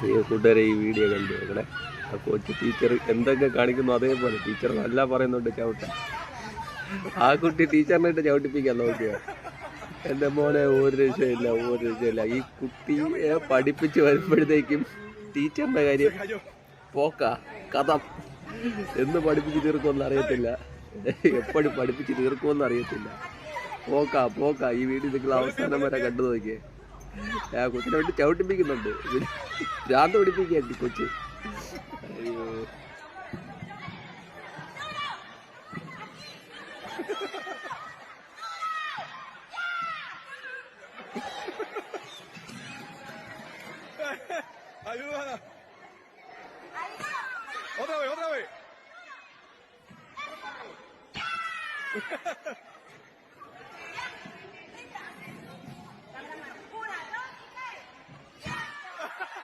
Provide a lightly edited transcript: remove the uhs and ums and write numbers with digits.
ഈ കൂട്ടുകാരെ ഈ വീഡിയോ കണ്ടു നോക്കണേ. ആ കൊച്ചു ടീച്ചർ എന്തൊക്കെ കാണിക്കുന്നു അതേപോലെ ടീച്ചർ നല്ല പറയുന്നുണ്ട് ചവിട്ടാൻ. ആ കുട്ടി ടീച്ചറിനായിട്ട് ചവിട്ടിപ്പിക്കാൻ നോക്കുക. എൻ്റെ മോനെ ഒരു രക്ഷയില്ല. ഈ കുട്ടിയെ പഠിപ്പിച്ച് വരുമ്പോഴത്തേക്കും ടീച്ചറിൻ്റെ കാര്യം പോക്കാ കഥ. എന്ന് പഠിപ്പിച്ച് തീർക്കുമെന്ന് അറിയത്തില്ല, എപ്പോഴും പഠിപ്പിച്ച് തീർക്കുമെന്ന് അറിയത്തില്ല. പോക്കാ. ഈ വീഡിയോ നിങ്ങൾ അവസാനം വരെ കണ്ടു നോക്കിയേ. ആ കൊച്ചിനെ വേണ്ടി ചവിട്ടിപ്പിക്കുന്നുണ്ട്, ഭ്രാന്ത് പിടിപ്പിക്കുകയാണ് കൊച്ച്. അയ്യോ, ayúdala. Otra vez.